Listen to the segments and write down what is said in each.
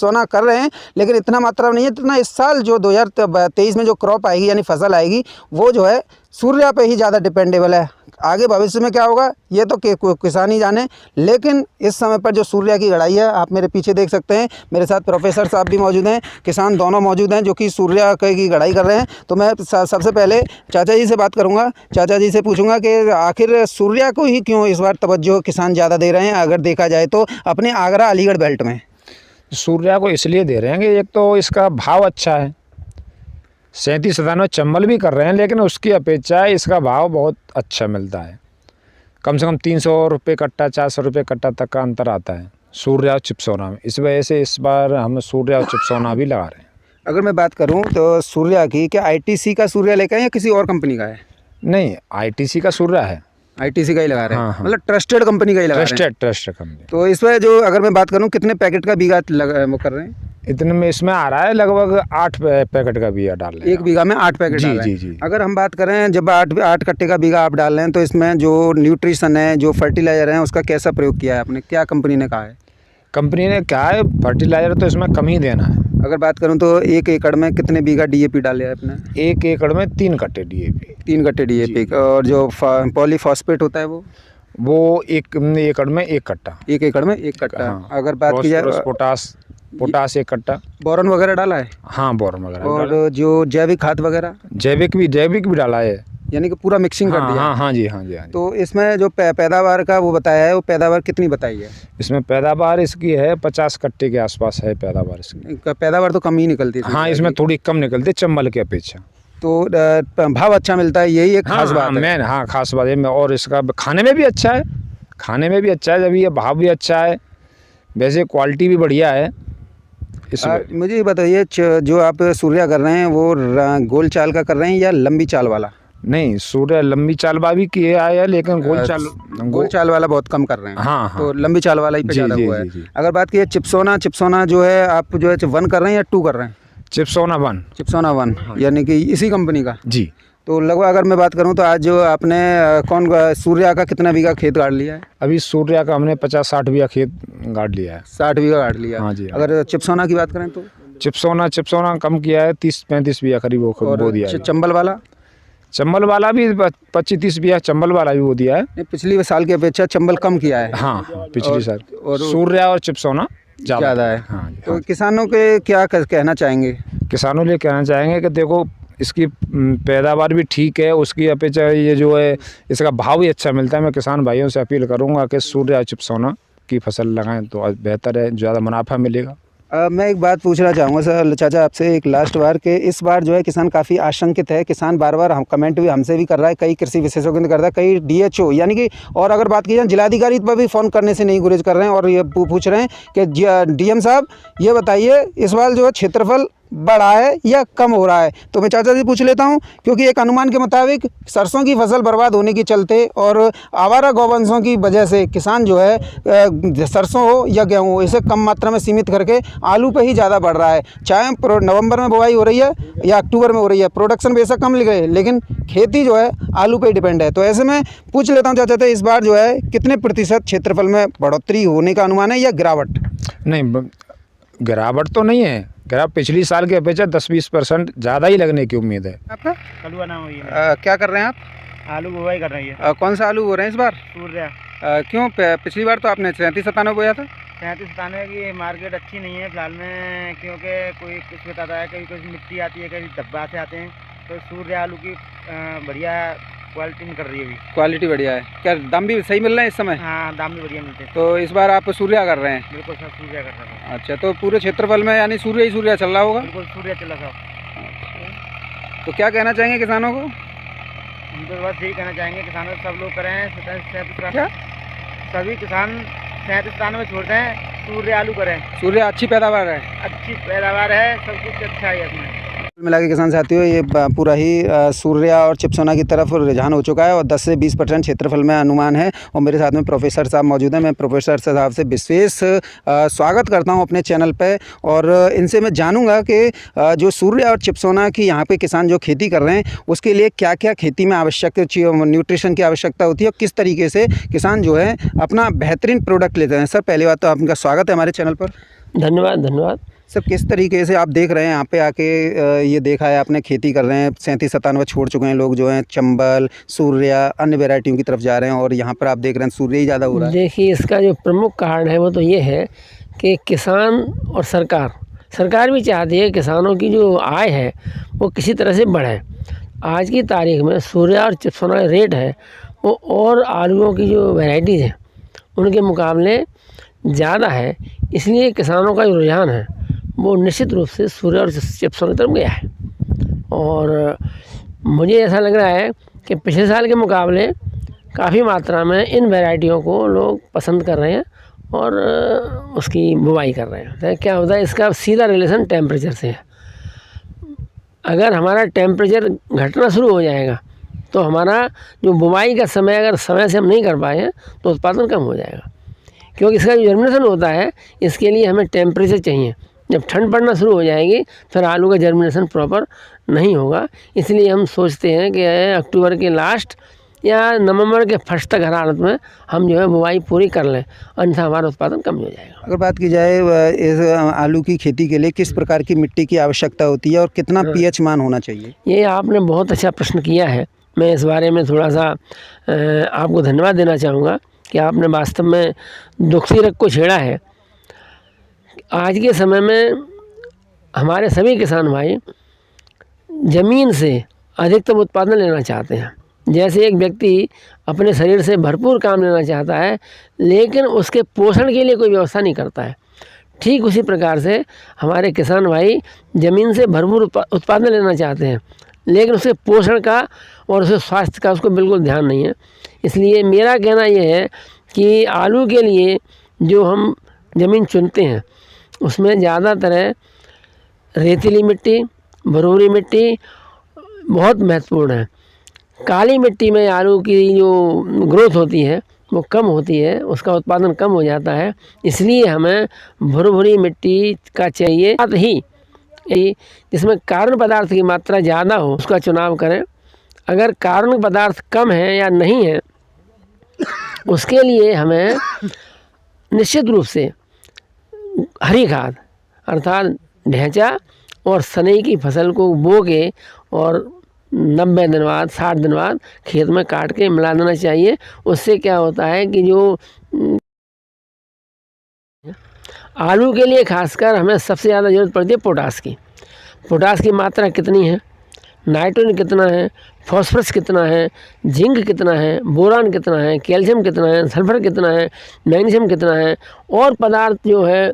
चिप्सोना कर रहे हैं, लेकिन इतना मात्रा में नहीं है जितना इस साल जो 2023 में जो क्रॉप आएगी यानी फसल आएगी वो जो है सूर्या पे ही ज़्यादा डिपेंडेबल है। आगे भविष्य में क्या होगा ये तो किसान ही जाने, लेकिन इस समय पर जो सूर्या की गड़ाई है, आप मेरे पीछे देख सकते हैं, मेरे साथ प्रोफेसर साहब भी मौजूद हैं, किसान दोनों मौजूद हैं जो कि सूर्या की गड़ाई कर रहे हैं। तो मैं सबसे पहले चाचा जी से बात करूंगा, चाचा जी से पूछूंगा कि आखिर सूर्या को ही क्यों इस बार तवज्जो किसान ज़्यादा दे रहे हैं अगर देखा जाए तो अपने आगरा अलीगढ़ बेल्ट में। सूर्या को इसलिए दे रहे हैं कि एक तो इसका भाव अच्छा है, 37-97 चंबल भी कर रहे हैं, लेकिन उसकी अपेक्षा इसका भाव बहुत अच्छा मिलता है। कम से कम 300 रुपये कट्टा, 400 रुपये कट्टा तक का अंतर आता है सूर्या और चिप्सोना में। इस वजह से इस बार हम सूर्या और चिप्सोना भी लगा रहे हैं। अगर मैं बात करूं तो सूर्या की, क्या ITC का सूर्या लेकर है या किसी और कंपनी का है? नहीं, ITC का सूर्या है। ITC का ही लगा रहे हैं। हाँ। मतलब ट्रस्टेड कंपनी का ही लगा रहे हैं। Trusted company. तो इसमें जो अगर मैं बात करूं कितने पैकेट का बीघा वो कर रहे हैं? इतने में इसमें आ रहा है लगभग 8 पैकेट का बीघा डाल रहे हैं। एक बीघा में 8 पैकेट डाल रहे हैं। जी। अगर हम बात करें जब 8 कट्टे का बीघा आप डाल रहे हैं तो इसमें जो न्यूट्रिशन है, जो फर्टिलाइजर है, उसका कैसा प्रयोग किया है आपने? क्या कंपनी ने कहा है? कंपनी ने कहा है फर्टिलाइजर तो इसमें कम ही देना है। अगर बात करूं तो 1 एकड़ में कितने बीघा DAP डाले है आपने? 1 एकड़ में 3 कट्टे DAP। 3 कट्टे DAP। और जो पॉलीफॉस्फेट होता है वो 1 एकड़ में 1 कट्टा। 1 एकड़ में 1 कट्टा। हाँ। अगर बात की जाए पोटास 1 कट्टा। बोरन वगैरह डाला है? हाँ, बोरन वगैरह। और जो जैविक खाद वगैरह? जैविक भी डाला है, यानी कि पूरा मिक्सिंग कर दिया? हाँ जी। तो इसमें जो पैदावार का वो बताया है, वो पैदावार कितनी बताई है? इसमें पैदावार इसकी है 50 कट्टे के आसपास है पैदावार इसकी। पैदावार तो कम ही निकलती थी। हाँ, इसमें थोड़ी कम निकलती है चंबल की अपेक्षा। तो भाव अच्छा मिलता है, यही एक खास बात है। मेन खास बात है। और इसका खाने में भी अच्छा है, जब ये भाव भी अच्छा है, वैसे क्वालिटी भी बढ़िया है। मुझे ये बताइए जो आप सूर्या कर रहे हैं वो गोल चाल का कर रहे हैं या लंबी चाल वाला? नहीं, सूर्या लंबी चाल भी किया है, लेकिन गोल चाल वाला बहुत कम कर रहे हैं। हाँ। तो लंबी चाल वाला ही पे ज़्यादा हुआ है। अगर बात की चिप्सोना जो है, आप जो है 1 कर रहे हैं या 2 कर रहे हैं? चिप्सोना 1 यानी कि इसी कंपनी का? जी। तो लगभग अगर मैं बात करूं तो आज जो आपने सूर्या का कितना बीघा खेत गाड़ लिया है? अभी सूर्या का हमने 50-60 बीघा खेत गाड़ लिया है। 60 बीघा गाड़ लिया? हाँ जी। अगर चिप्सोना की बात करें तो? चिप्सोना कम किया है, 30-35 बीघा करीब वो दिया है। चंबल वाला भी 25-30 बीघा चंबल वाला भी वो दिया है। पिछली साल की अपेक्षा चंबल कम किया है? हाँ, पिछली साल। और सूर्या और चिप्सोना ज़्यादा है। हाँ। तो किसानों के क्या कहना चाहेंगे? किसानों लिए कहना चाहेंगे कि देखो, इसकी पैदावार भी ठीक है, उसकी अपेक्षा ये जो है इसका भाव भी अच्छा मिलता है। मैं किसान भाइयों से अपील करूंगा कि सूर्या चिप्सोना की फसल लगाएं तो बेहतर है, ज़्यादा मुनाफा मिलेगा। मैं एक बात पूछना चाहूँगा सर चाचा आपसे, एक लास्ट बार के इस बार जो है किसान काफ़ी आशंकित है। किसान बार बार हम कमेंट भी हमसे भी कर रहा है, कई कृषि विशेषज्ञ कर रहा है, कई DHO यानी कि, और अगर बात की जाए जिलाधिकारी पर भी फ़ोन करने से नहीं गुरेज कर रहे हैं और ये पूछ रहे हैं कि DM साहब ये बताइए इस बार जो है क्षेत्रफल बढ़ा है या कम हो रहा है? तो मैं चाचा जी पूछ लेता हूं, क्योंकि एक अनुमान के मुताबिक सरसों की फसल बर्बाद होने के चलते और आवारा गौवंशों की वजह से किसान जो है सरसों हो या गेहूं हो इसे कम मात्रा में सीमित करके आलू पे ही ज़्यादा बढ़ रहा है। चाहे नवंबर में बुआई हो रही है या अक्टूबर में हो रही है, प्रोडक्शन बेशक कम लिख रहे हैं, लेकिन खेती जो है आलू पर ही डिपेंड है। तो ऐसे में पूछ लेता हूँ चाचा इस बार जो है कितने प्रतिशत क्षेत्रफल में बढ़ोतरी होने का अनुमान है या गिरावट? नहीं, गिरावट तो नहीं है। पिछली साल की अपेक्षा 10-20% ज़्यादा ही लगने की उम्मीद है। आपका कलुआ नाम है। क्या कर रहे हैं आप? आलू बुआई कर रही है। कौन सा आलू बो रहे हैं इस बार? सूर्या। क्यों पिछली बार तो आपने 37-97 बोया था? 37-97 की मार्केट अच्छी नहीं है फिलहाल में, क्योंकि कोई कुछ बताता है, कभी कुछ मिट्टी आती है, कभी धब्बा से आते हैं। तो सूर्या आलू की बढ़िया क्वालिटी में कर रही है अभी। क्वालिटी बढ़िया है। क्या दाम भी सही मिल रहे हैं इस समय? हाँ, दाम भी बढ़िया मिलते हैं। तो इस बार आप सूर्या कर रहे हैं? बिल्कुल सर, सूर्या कर रहे हैं। अच्छा, तो पूरे क्षेत्रफल में यानी सूर्या ही सूर्या चल रहा होगा? बिल्कुल सूर्या चला सर। तो क्या कहना चाहेंगे किसानों को? हम तो बस यही कहना चाहेंगे किसानों से, सब लोग करें 37-97। सभी किसान 37-97 छोड़ते हैं, सूर्या आलू करें। सूर्या अच्छी पैदावार है? अच्छी पैदावार है, सब कुछ अच्छा है इसमें। मिला के किसान साथियों, ये पूरा ही सूर्या और चिप्सोना की तरफ रुझान हो चुका है और 10 से 20% क्षेत्रफल में अनुमान है। और मेरे साथ में प्रोफेसर साहब मौजूद हैं। मैं प्रोफेसर साहब से विशेष स्वागत करता हूं अपने चैनल पे, और इनसे मैं जानूंगा कि जो सूर्या और चिप्सोना की यहाँ पे किसान जो खेती कर रहे हैं उसके लिए क्या क्या खेती में आवश्यक न्यूट्रिशन की आवश्यकता होती है और किस तरीके से किसान जो है अपना बेहतरीन प्रोडक्ट लेते हैं। सर, पहली बात तो आपका स्वागत है हमारे चैनल पर। धन्यवाद धन्यवाद। सर किस तरीके से आप देख रहे हैं यहाँ पे आके ये देखा है आपने, खेती कर रहे हैं, 37-97 छोड़ चुके हैं लोग जो हैं, चंबल, सूर्या, अन्य वैरायटियों की तरफ जा रहे हैं और यहाँ पर आप देख रहे हैं सूर्य ही ज़्यादा हो रहा है। देखिए, इसका जो प्रमुख कारण है वो तो ये है कि किसान और सरकार भी चाहती है किसानों की जो आय है वो किसी तरह से बढ़े। आज की तारीख में सूर्या और चिप्सोना का रेट है वो और आलूओं की जो वैरायटीज़ हैं उनके मुकाबले ज़्यादा है, इसलिए किसानों का जो रुझान है वो निश्चित रूप से सूर्या और चिप्सोना की तरफ गया है। और मुझे ऐसा लग रहा है कि पिछले साल के मुकाबले काफ़ी मात्रा में इन वैरायटियों को लोग पसंद कर रहे हैं और उसकी बुवाई कर रहे हैं। तो क्या होता है, इसका सीधा रिलेशन टेम्परेचर से है। अगर हमारा टेम्परेचर घटना शुरू हो जाएगा तो हमारा जो बुवाई का समय अगर समय से हम नहीं कर पाए हैं तो उत्पादन कम हो जाएगा, क्योंकि इसका जो जर्मिनेशन होता है इसके लिए हमें टेम्परेचर चाहिए। जब ठंड पड़ना शुरू हो जाएगी फिर आलू का जर्मिनेशन प्रॉपर नहीं होगा। इसलिए हम सोचते हैं कि अक्टूबर के लास्ट या नवंबर के फर्स्ट तक हर हालत में हम जो है बुवाई पूरी कर लें, अन्यथा हमारा उत्पादन कम हो जाएगा। अगर बात की जाए इस आलू की खेती के लिए किस प्रकार की मिट्टी की आवश्यकता होती है और कितना पीएच मान होना चाहिए? ये आपने बहुत अच्छा प्रश्न किया है। मैं इस बारे में थोड़ा सा आपको धन्यवाद देना चाहूँगा कि आपने वास्तव में दुखती रग को छेड़ा है। आज के समय में हमारे सभी किसान भाई ज़मीन से अधिकतम उत्पादन लेना चाहते हैं। जैसे एक व्यक्ति अपने शरीर से भरपूर काम लेना चाहता है लेकिन उसके पोषण के लिए कोई व्यवस्था नहीं करता है, ठीक उसी प्रकार से हमारे किसान भाई ज़मीन से भरपूर उत्पादन लेना चाहते हैं लेकिन उसके पोषण का और उसके स्वास्थ्य का उसको बिल्कुल ध्यान नहीं है। इसलिए मेरा कहना यह है कि आलू के लिए जो हम ज़मीन चुनते हैं उसमें ज़्यादातर रेतीली मिट्टी, भुरभुरी मिट्टी बहुत महत्वपूर्ण है। काली मिट्टी में आलू की जो ग्रोथ होती है वो कम होती है, उसका उत्पादन कम हो जाता है। इसलिए हमें भुरभुरी मिट्टी का चाहिए, साथ ही जिसमें कार्बन पदार्थ की मात्रा ज़्यादा हो उसका चुनाव करें। अगर कार्बन पदार्थ कम है या नहीं है उसके लिए हमें निश्चित रूप से हरी खाद अर्थात ढैंचा और सनई की फसल को बो के और 90 दिन बाद 60 दिन बाद खेत में काट के मिला देना चाहिए। उससे क्या होता है कि जो आलू के लिए खासकर हमें सबसे ज़्यादा ज़रूरत पड़ती है पोटास की। पोटास की मात्रा कितनी है, नाइट्रोजन कितना है, फॉस्फोरस कितना है, जिंक कितना है, बोरान कितना है, कैल्शियम कितना है, सल्फर कितना है, मैग्नीशियम कितना है और पदार्थ जो है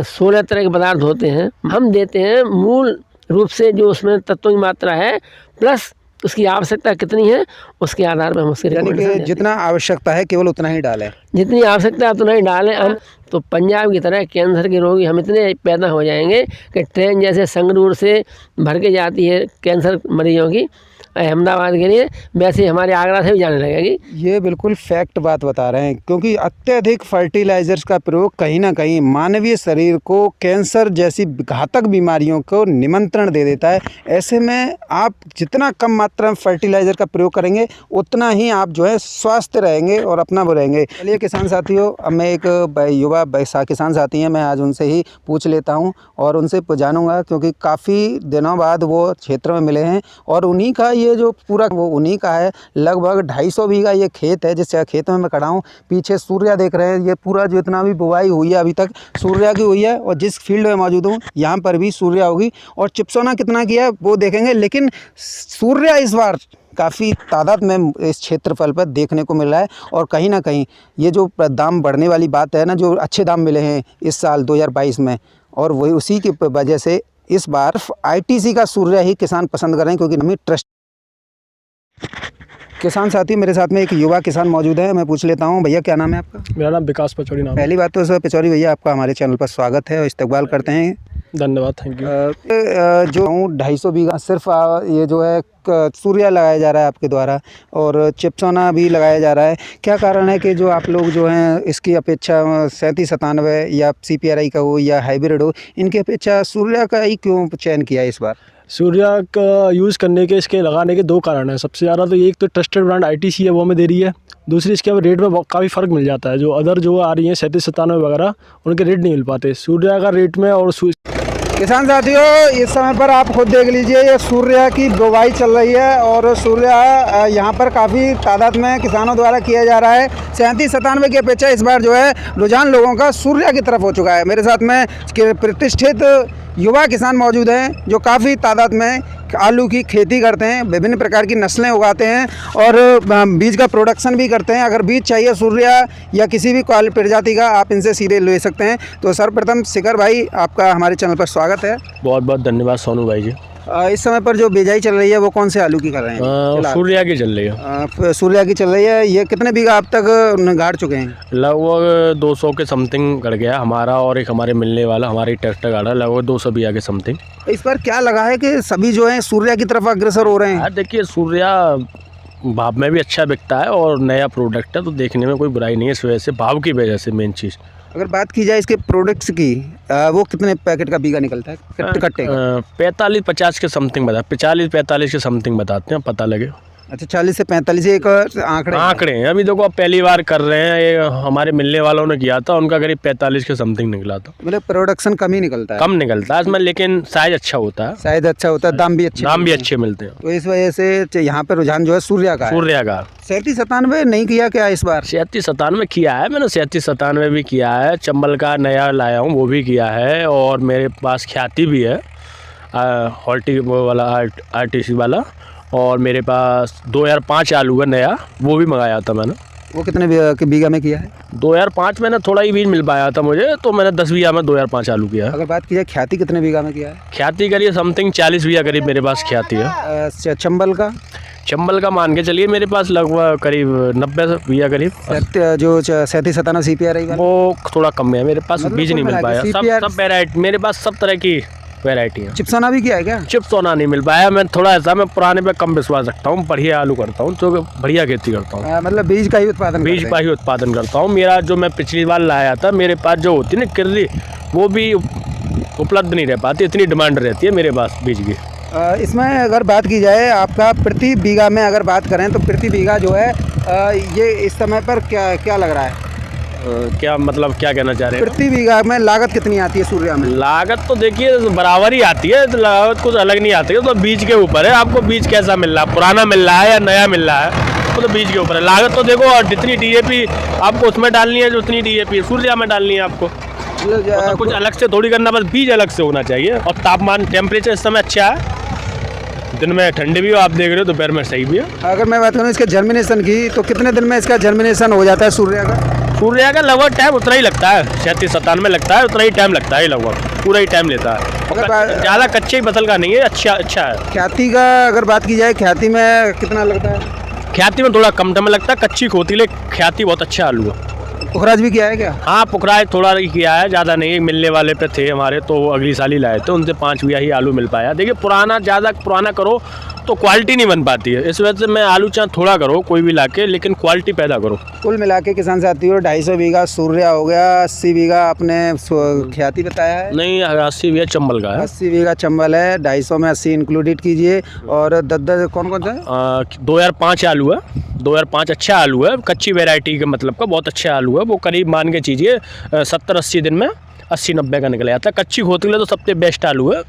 16 तरह के पदार्थ होते हैं। हम देते हैं मूल रूप से जो उसमें तत्वों की मात्रा है प्लस उसकी आवश्यकता कितनी है उसके आधार पर हम उसके यानी कि जितना आवश्यकता है केवल उतना ही डालें, जितनी आवश्यकता है उतना ही डालें। हम तो पंजाब की तरह कैंसर के रोगी हम इतने पैदा हो जाएंगे कि ट्रेन जैसे संगरूर से भर के जाती है कैंसर मरीजों की अहमदाबाद के लिए, वैसे हमारे आगरा से भी जाने लगेगी। ये बिल्कुल फैक्ट बात बता रहे हैं, क्योंकि अत्यधिक फर्टिलाइजर्स का प्रयोग कहीं ना कहीं मानवीय शरीर को कैंसर जैसी घातक बीमारियों को निमंत्रण दे देता है। ऐसे में आप जितना कम मात्रा में फर्टिलाइज़र का प्रयोग करेंगे उतना ही आप जो है स्वस्थ रहेंगे और अपना वो रहेंगे। चलिए किसान साथियों, अब मैं एक युवा किसान साथी हैं, मैं आज उनसे ही पूछ लेता हूँ और उनसे जानूँगा, क्योंकि काफ़ी दिनों बाद वो क्षेत्र में मिले हैं और उन्हीं का ये जो पूरा वो उन्हीं का है। लगभग 250 बीघा ये खेत है जिस खेत में मैं खड़ा हूँ। पीछे सूर्या देख रहे हैं, ये पूरा जितना भी बुवाई हुई है अभी तक सूर्या की हुई है और जिस फील्ड में मौजूद हूँ यहाँ पर भी सूर्या होगी और चिप्सोना कितना किया है वो देखेंगे। लेकिन सूर्या इस बार काफ़ी तादाद में इस क्षेत्रफल पर देखने को मिल रहा है और कहीं ना कहीं ये जो दाम बढ़ने वाली बात है ना, जो अच्छे दाम मिले हैं इस साल 2022 में, और वही उसी की वजह से इस बार ITC का सूर्या ही किसान पसंद कर रहे हैं, क्योंकि नमी ट्रस्ट। किसान साथी मेरे साथ में एक युवा किसान मौजूद है, मैं पूछ लेता हूं, भैया क्या नाम है आपका? मेरा नाम विकास पचौरी नाम है। पहली बात तो सर पिचौरी भैया, आपका हमारे चैनल पर स्वागत है और इस्तकबाल करते हैं। धन्यवाद, थैंक यू। जो 250 बीघा सिर्फ ये जो है सूर्या लगाया जा रहा है आपके द्वारा और चिप्सोना भी लगाया जा रहा है, क्या कारण है कि जो आप लोग जो हैं इसकी अपेक्षा 3797 या CPRI का हो या हाइब्रिड हो, इनकी अपेक्षा सूर्या का ही क्यों चयन किया है इस बार? सूर्या का यूज़ करने के, इसके लगाने के दो कारण हैं। सबसे ज़्यादा तो ये एक तो ट्रस्टेड ब्रांड ITC है, वो हमें दे रही है। दूसरी इसके अब रेट में काफ़ी फ़र्क मिल जाता है। जो अदर जो आ रही हैं 37-97 वगैरह, उनके रेट नहीं मिल पाते सूर्या का रेट में। और किसान साथियों, इस समय पर आप खुद देख लीजिए, ये सूर्या की बुवाई चल रही है और सूर्या यहाँ पर काफ़ी तादाद में किसानों द्वारा किया जा रहा है। 37-97 की अपेक्षा इस बार जो है रुझान लोगों का सूर्या की तरफ हो चुका है। मेरे साथ में प्रतिष्ठित युवा किसान मौजूद हैं जो काफ़ी तादाद में आलू की खेती करते हैं, विभिन्न प्रकार की नस्लें उगाते हैं और बीज का प्रोडक्शन भी करते हैं। अगर बीज चाहिए सूर्या या किसी भी प्रजाति का, आप इनसे सीधे ले सकते हैं। तो सर्वप्रथम शिखर भाई, आपका हमारे चैनल पर स्वागत है। बहुत बहुत धन्यवाद सोनू भाई जी। इस समय पर जो बिजाई चल रही है वो कौन से आलू की कर रहे हैं? सूर्या की चल रही है। सूर्या की चल रही है। ये कितने बीघा अब तक गाड़ चुके हैं? लगभग 200 के समथिंग गड़ गया हमारा, और एक हमारे मिलने वाला हमारी ट्रैक्टर गाड़ा लगभग 200 बीघा के समथिंग। इस पर क्या लगा है कि सभी जो है सूर्या की तरफ अग्रसर हो रहे हैं? देखिए, सूर्या भाव में भी अच्छा बिकता है और नया प्रोडक्ट है, तो देखने में कोई बुराई नहीं है। इस वजह से भाव की वजह से मेन चीज़। अगर बात की जाए इसके प्रोडक्ट्स की, वो कितने पैकेट का बीघा निकलता है कट्टे का? 45-50 के समथिंग बता, 45-45 के समथिंग बताते हैं, पता लगे। अच्छा, 40 से 45 एक आंकड़े हैं। अभी देखो, आप पहली बार कर रहे हैं, ये हमारे मिलने वालों ने किया था, उनका करीब 45 के समथिंग निकला था। मतलब प्रोडक्शन कम ही निकलता है? कम निकलता है इसमें, लेकिन साइज अच्छा होता है। साइज अच्छा होता है, दाम भी अच्छे मिलते हैं। तो इस वजह से यहाँ पर रुझान जो है सूर्या का 37-97 नहीं किया क्या इस बार? 37-97 किया है मैंने, 37-97 भी किया है। चंबल का नया लाया हूँ, वो भी किया है। और मेरे पास ख्याति भी है, हॉल्टी वाला, RTC वाला। और मेरे पास 2005 आलू है नया, वो भी मंगाया था मैंने। वो कितने बीघा में किया है? 2005 मैंने थोड़ा ही बीज मिल पाया था मुझे, तो मैंने 10 बीघा में 2005 आलू किया है। अगर बात की जाए ख्याति कितने बीघा में किया है? ख्याति करिए समथिंग 40 बीघा करीब मेरे पास ख्याति है। चंबल का मान के चलिए मेरे पास लगभग करीब 90 बीघा करीब। जो 37-97 CPR रही वो थोड़ा कम है मेरे पास, मतलब बीज नहीं मिल पाया। सब वेराइटी मेरे पास, सब तरह की वैरायटी है। चिप्सोना भी किया है क्या? चिप्सोना नहीं मिल पाया। मैं थोड़ा ऐसा, मैं पुराने पे कम विश्वास रखता हूँ, बढ़िया आलू करता हूँ, तो बढ़िया खेती करता हूँ। मतलब बीज का ही उत्पादन करता हूँ। मेरा जो मैं पिछली बार लाया था, मेरे पास जो होती है ना किर्ली, वो भी उपलब्ध नहीं रह पाती, इतनी डिमांड रहती है मेरे पास बीज की। इसमें अगर बात की जाए आपका प्रति बीघा में अगर बात करें तो प्रति बीघा जो है ये इस समय पर क्या लग रहा है? क्या मतलब, क्या कहना चाह रहे हैं? प्रति बीघा में लागत कितनी आती है सूर्या में? लागत तो देखिए बराबर ही आती है, तो लागत कुछ अलग नहीं आती है। तो बीज के ऊपर है, आपको बीज कैसा मिल रहा है, पुराना मिल रहा है या नया मिल रहा है, तो बीज के ऊपर है। लागत तो देखो, और जितनी DAP आपको उसमें डालनी है, जितनी DAP सूर्या में डालनी है आपको, तो कुछ अलग से थोड़ी करना, बस बीज अलग से होना चाहिए। और तापमान, टेम्परेचर इस समय अच्छा है, दिन में ठंडी भी हो, आप देख रहे हो, दोपहर में सही भी है। अगर मैं बात करूँ इसके जर्मिनेशन की, तो कितने दिन में इसका जर्मिनेशन हो जाता है सूर्या का? सूर्या का लगभग टाइम उतना ही लगता है, 37-97 लगता है, उतना ही टाइम लगता है, लगभग पूरा ही टाइम लेता है। ज़्यादा कच्चे फसल का नहीं है, अच्छा है। ख्याति का अगर बात की जाए, ख्याति में कितना लगता है? ख्याति में थोड़ा कम टाइम लगता है, कच्ची होती, लेकिन ख्याति बहुत अच्छा आलू है। पुखराज भी किया है क्या? हाँ, पुखराज थोड़ा ही किया है, ज़्यादा नहीं। मिलने वाले पे थे हमारे, तो अगली साल ही लाए थे, उनसे 5 बीघा ही आलू मिल पाया। देखिए, ज़्यादा पुराना करो तो क्वालिटी नहीं बन पाती है, इस वजह से मैं आलू चाहे थोड़ा करो कोई भी लाके, लेकिन क्वालिटी पैदा करो। कुल मिला के किसान साथियों 250 बीघा सूर्या हो गया, 80 बीघा आपने ख्याति बताया है? नहीं, 80 बीघा चंबल का है। 80 बीघा चंबल है, 250 में 80 इंक्लूडेड कीजिए। और 10 कौन सा है? 2005 आलू है, 2005 अच्छा आलू है, कच्ची वेराइटी का मतलब का बहुत अच्छा आलू है। वो करीब मान के चीजिए 70-80 दिन में 80-90 का निकल जाता है। कच्ची खोती ले तो सबसे बेस्ट आलू है।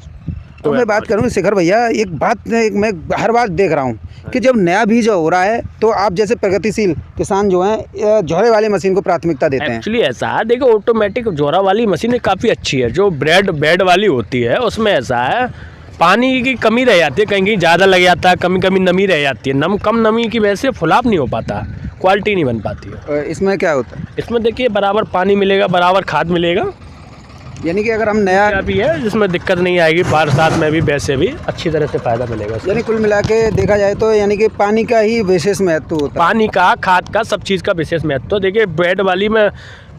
तो मैं बात करूँ शिखर भैया, एक बात मैं हर बार देख रहा हूँ कि जब नया बीज हो रहा है तो आप जैसे प्रगतिशील किसान जो हैं झोरे वाली मशीन को प्राथमिकता देते हैं। एक्चुअली ऐसा है, देखो, ऑटोमेटिक झोरा वाली मशीन काफ़ी अच्छी है। जो बेड वाली होती है उसमें ऐसा है, पानी की कमी रह जाती है, कहीं ज़्यादा लग जाता है, कमी नमी रह जाती है। कम नमी की वजह से फुलाव नहीं हो पाता, क्वालिटी नहीं बन पाती है। इसमें क्या होता है? इसमें देखिए, बराबर पानी मिलेगा, बराबर खाद मिलेगा, यानी कि अगर हम नया भी है जिसमें दिक्कत नहीं आएगी, बरसात में भी वैसे भी अच्छी तरह से फ़ायदा मिलेगा। यानी कुल मिला के देखा जाए तो यानी कि पानी का ही विशेष महत्व होता है। पानी का, खाद का, सब चीज़ का विशेष महत्व। देखिए, बेड वाली में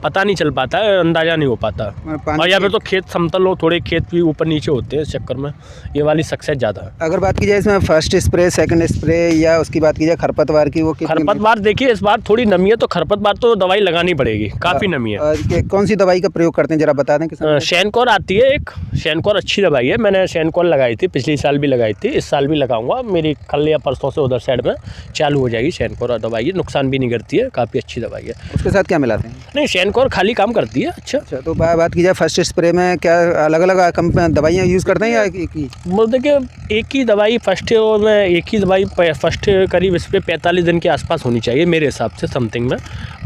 पता नहीं चल पाता है, अंदाज़ा नहीं हो पाता। पानी और या फिर तो खेत समतल हो, थोड़े खेत भी ऊपर नीचे होते हैं, इस चक्कर में ये वाली सक्सेस ज़्यादा है। अगर बात की जाए इसमें फर्स्ट स्प्रे, सेकंड स्प्रे या उसकी बात की जाए खरपतवार की, वो कितनी? खरपतवार देखिए इस बार थोड़ी नमी है, तो खरपतवार तो दवाई लगानी पड़ेगी, काफ़ी नमी है। कौन सी दवाई का प्रयोग करते हैं जरा बता दें किसान? शैनकोर आती है एक, शैनकोर अच्छी दवाई है। मैंने शैनकोर लगाई थी, पिछले साल भी लगाई थी, इस साल भी लगाऊंगा। मेरी कल या परसों से उधर साइड में चालू हो जाएगी शैनकोर दवाई है, नुकसान भी नहीं करती है, काफ़ी अच्छी दवाई है। उसके साथ क्या मिलाते हैं? नहीं, शैनकोर खाली काम करती है। अच्छा, तो बात की जाए फर्स्ट स्प्रे में क्या अलग अलग दवाइयाँ यूज़ करते हैं या एक ही? मतलब देखिए एक ही दवाई फर्स्ट में, एक ही दवाई फर्स्ट करीब इस पर 45 दिन के आसपास होनी चाहिए मेरे हिसाब से, समथिंग में,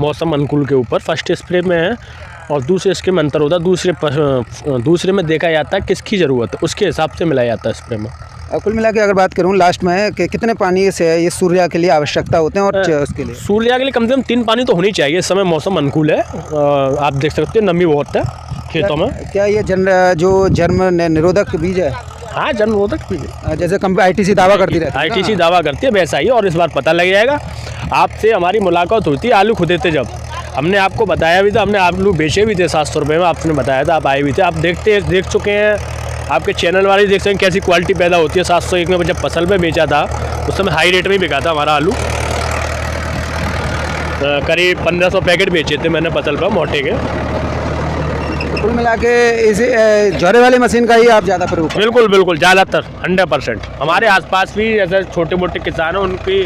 मौसम अनुकूल के ऊपर फर्स्ट स्प्रे में है। और दूसरे इसके में अंतर होता है, दूसरे में देखा जाता है किसकी ज़रूरत है, उसके हिसाब से मिलाया जाता है स्प्रे में। कुल मिला के अगर बात करूँ लास्ट में कि कितने पानी से ये सूर्या के लिए आवश्यकता होते हैं और उसके लिए? सूर्या के लिए कम से कम 3 पानी तो होनी चाहिए। इस समय मौसम अनुकूल है, आप देख सकते हैं नमी बहुत है खेतों में। क्या ये जो जर्म निरोधक बीज है? हाँ, जर्म निरोधक बीज है, जैसे ITC दावा करती रहती है। ITC दावा करती है वैसा ही, और इस बार पता लग जाएगा। आपसे हमारी मुलाकात हुई थी आलू खुदे थे जब, हमने आपको बताया भी था, हमने आलू बेचे भी थे 700 रुपये में, आपने बताया था, आप आए भी थे, आप देख चुके हैं, आपके चैनल वाले देख सकते हैं कैसी क्वालिटी पैदा होती है। 701 में जब फसल में बेचा था उस समय हाई रेट में बिका था हमारा आलू, करीब 1500 पैकेट बेचे थे मैंने फसल पर मोटे के। कुल मिला के इसे जौरे वाली मशीन का ही आप ज़्यादा प्रयोग करते हैं? बिल्कुल बिल्कुल, ज़्यादातर 100%। हमारे आसपास भी ऐसे छोटे मोटे किसान हैं, उनकी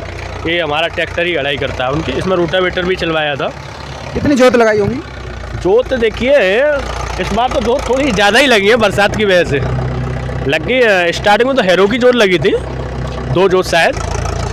ये हमारा ट्रैक्टर ही अड़ाई करता है उनकी। इसमें रोटावेटर भी चलवाया था। कितनी जोत लगाई होंगी? जोत देखिए इस बार तो जोत थोड़ी ज़्यादा ही लगी है, बरसात की वजह से लग गई। स्टार्टिंग में तो हैरो की जोत लगी थी, 2 जोत शायद,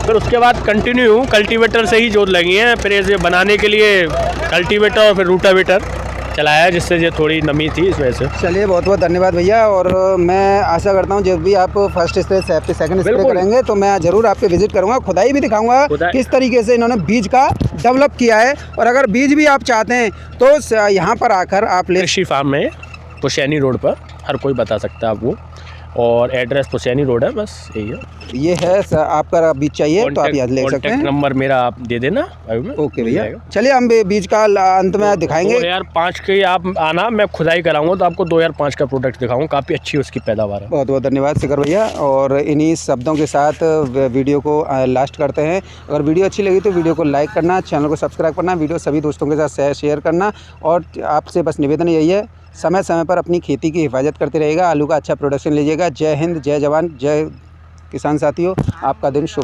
फिर उसके बाद कंटिन्यू कल्टीवेटर से ही जोत लगी है। फिर इसे बनाने के लिए कल्टीवेटर और फिर रूटावेटर चलाया, जिससे ये थोड़ी नमी थी इस वजह से। चलिए बहुत बहुत धन्यवाद भैया, और मैं आशा करता हूँ जब भी आप फर्स्ट स्प्रे सेकंड स्प्रे करेंगे तो मैं ज़रूर आपके विजिट करूँगा, खुदाई भी दिखाऊंगा किस तरीके से इन्होंने बीज का डेवलप किया है। और अगर बीज भी आप चाहते हैं तो यहाँ पर आकर आप ले। कृषि फार्म में पुशैनी रोड पर, हर कोई बता सकता है आपको, और एड्रेस पुशैनी रोड है, बस यही है। ये है आपका बीज चाहिए तो आप याद ले सकते हैं। नंबर मेरा आप दे देना। ओके भैया, चलिए हम बीज का अंत में दिखाएंगे। 2005 के आप आना, मैं खुदाई कराऊंगा तो आपको 2005 का प्रोडक्ट दिखाऊंगा, काफ़ी अच्छी उसकी पैदावार है। बहुत बहुत धन्यवाद शिखर भैया, और इन्हीं शब्दों के साथ वीडियो को लास्ट करते हैं। अगर वीडियो अच्छी लगी तो वीडियो को लाइक करना, चैनल को सब्सक्राइब करना, वीडियो सभी दोस्तों के साथ शेयर करना, और आपसे बस निवेदन यही है, समय समय पर अपनी खेती की हिफाजत करते रहेगा, आलू का अच्छा प्रोडक्शन लीजिएगा। जय हिंद, जय जवान, जय किसान साथियों, आपका दिन शुभ हो।